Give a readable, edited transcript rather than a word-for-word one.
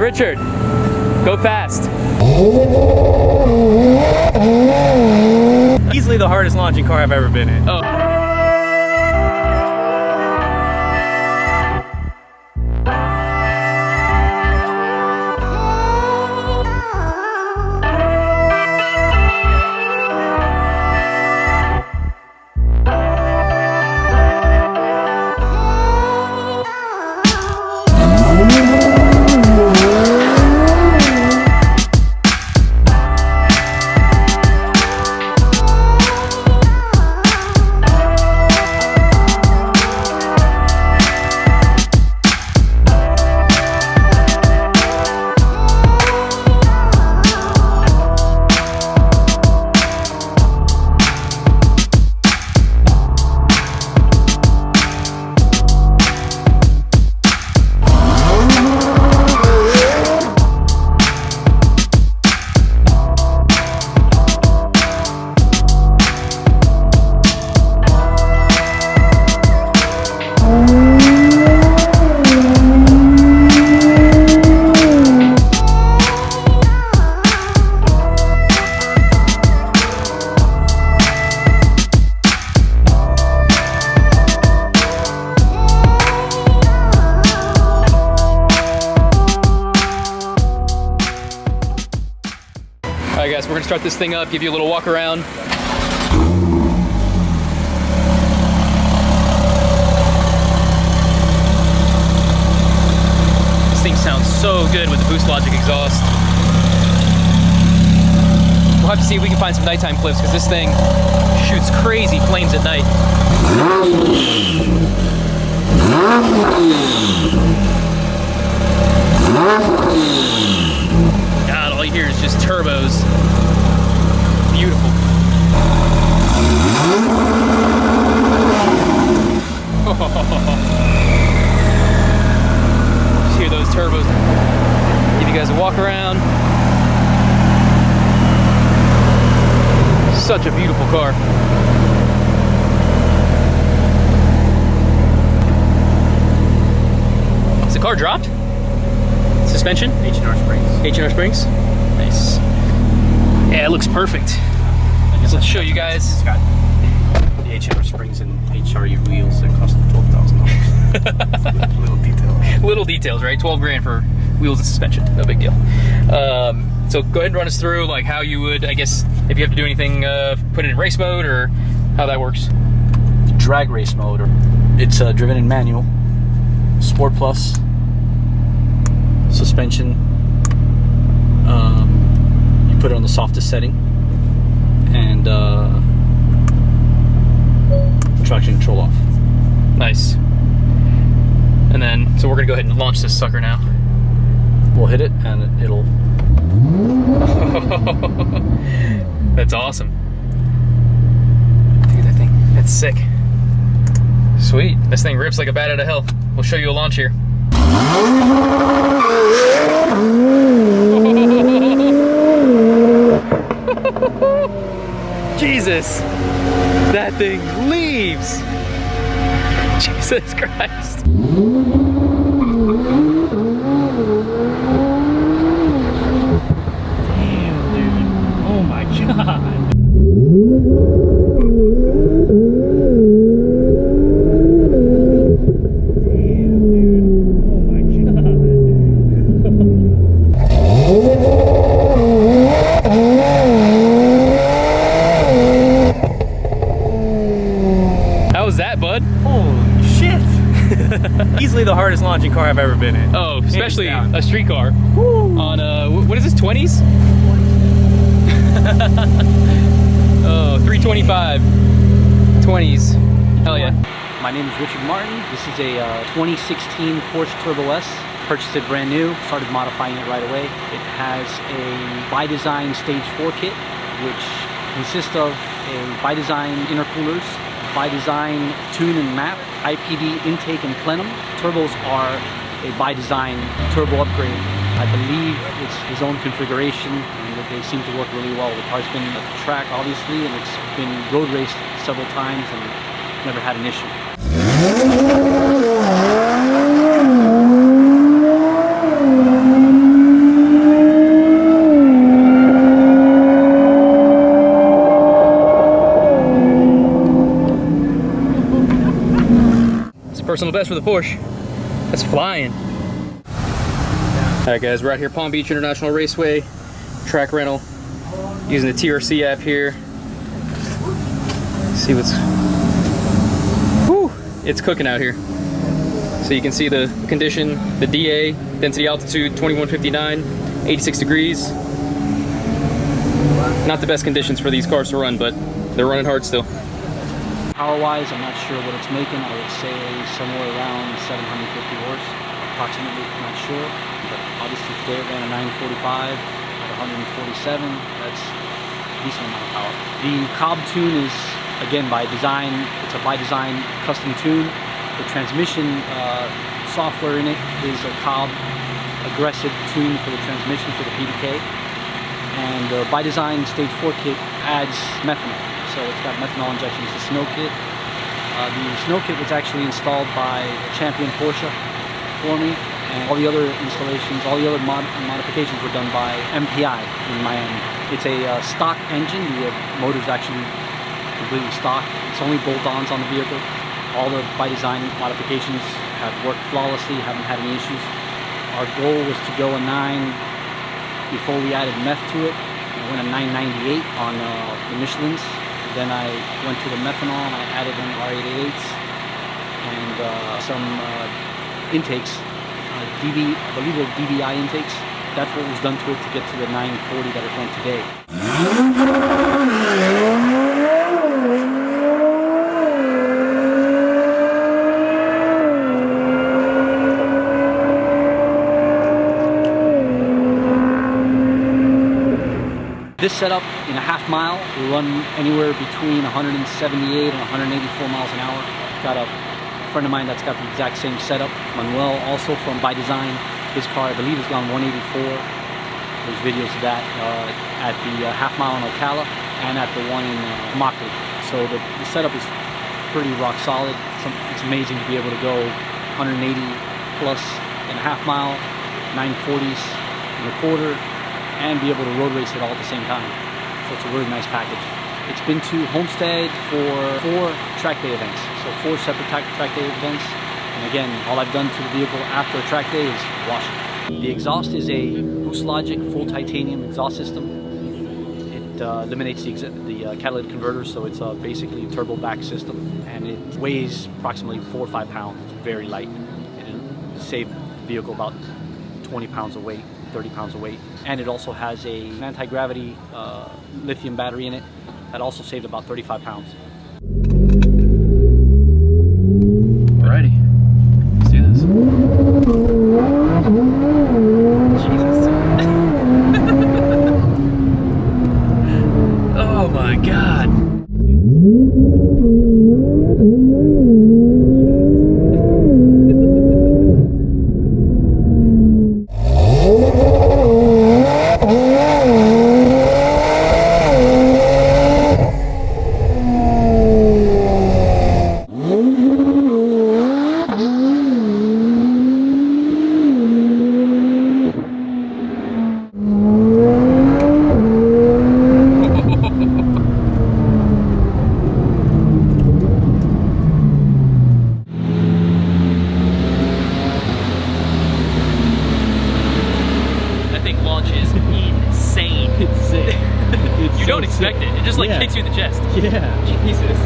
Richard, go fast. Easily the hardest launching car I've ever been in. Oh. Alright guys, we're gonna start this thing up, give you a little walk around. This thing sounds so good with the Boost Logic exhaust. We'll have to see if we can find some nighttime clips because this thing shoots crazy flames at night. God, all you hear is just turbos. Beautiful. Just hear those turbos. Give you guys a walk around. Such a beautiful car. Is the car dropped? Suspension? H&R Springs. H&R Springs? Nice. Yeah, it looks perfect. Let's show you guys. It's got the H&R Springs and HRU wheels that cost $12,000. Little details. Little details, right? 12 grand for wheels and suspension. No big deal. So go ahead and run us through like how you would, I guess, if you have to do anything, put it in race mode or how that works. Drag race mode. It's driven in manual. Sport Plus. Suspension. You put it on the softest setting. And traction control off. Nice. And then, so we're gonna go ahead and launch this sucker now. We'll hit it and it'll... That's awesome. Look at that thing. That's sick. Sweet. This thing rips like a bat out of hell. We'll show you a launch here. Jesus, that thing leaves. Jesus Christ. Damn, dude. Oh my God. Easily the hardest launching car I've ever been in. Oh, especially a street car. Woo. On what is this, 20s? Oh, 325. 20s. Hell yeah. My name is Richard Martin. This is a 2016 Porsche Turbo S. Purchased it brand new, started modifying it right away. It has a by design stage 4 kit, which consists of a by design intercoolers, by design tune and map, IPD intake and plenum. Turbos are a by design turbo upgrade. I believe it's his own configuration and that they seem to work really well. The car's been at the track obviously, and it's been road raced several times and never had an issue. personal best for the Porsche. That's flying. All right, guys, we're out here, Palm Beach International Raceway, track rental, using the TRC app here. See what's, whew, it's cooking out here. So you can see the condition, the DA, density altitude 2159, 86 degrees. Not the best conditions for these cars to run, but they're running hard still. Power-wise, I'm not sure what it's making. I would say somewhere around 750 horse, approximately. I'm not sure. But obviously today it ran a 945 at 147. That's a decent amount of power. The Cobb tune is, again, by design. It's a by design custom tune. The transmission software in it is a Cobb aggressive tune for the transmission for the PDK. And the by design stage 4 kit adds methanol. So it's got methanol injection. It's a snow kit. The snow kit was actually installed by Champion Porsche for me. And all the other installations, all the other modifications were done by MPI in Miami. It's a stock engine. The motor's actually completely stock. It's only bolt-ons on the vehicle. All the by design modifications have worked flawlessly, haven't had any issues. Our goal was to go a 9 before we added meth to it. I went a 998 on the Michelin's. Then I went to the methanol and I added in R888s and some intakes, I believe they're DBI intakes. That's what was done to it to get to the 940 that it went today. This setup in a half mile will run anywhere between 178 and 184 miles an hour. Got a friend of mine that's got the exact same setup. Manuel, also from By Design. His car, I believe, has gone 184. There's videos of that at the half mile in Ocala and at the one in Immokalee. So the setup is pretty rock solid. It's amazing to be able to go 180 plus in a half mile, 940s in a quarter, and be able to road race it all at the same time. So it's a really nice package. It's been to Homestead for 4 track day events. So 4 separate track day events. And again, all I've done to the vehicle after a track day is wash it. The exhaust is a Boost Logic full titanium exhaust system. It eliminates the catalytic converter, so it's basically a turbo back system. And it weighs approximately 4 or 5 pounds. It's very light. It'll save the vehicle about 20 pounds of weight. 30 pounds of weight, and it also has an anti-gravity lithium battery in it that also saved about 35 pounds. Alrighty, let's do this. Jesus. Oh my God. You don't expect it. It just like kicks you in the chest. Yeah. Jesus.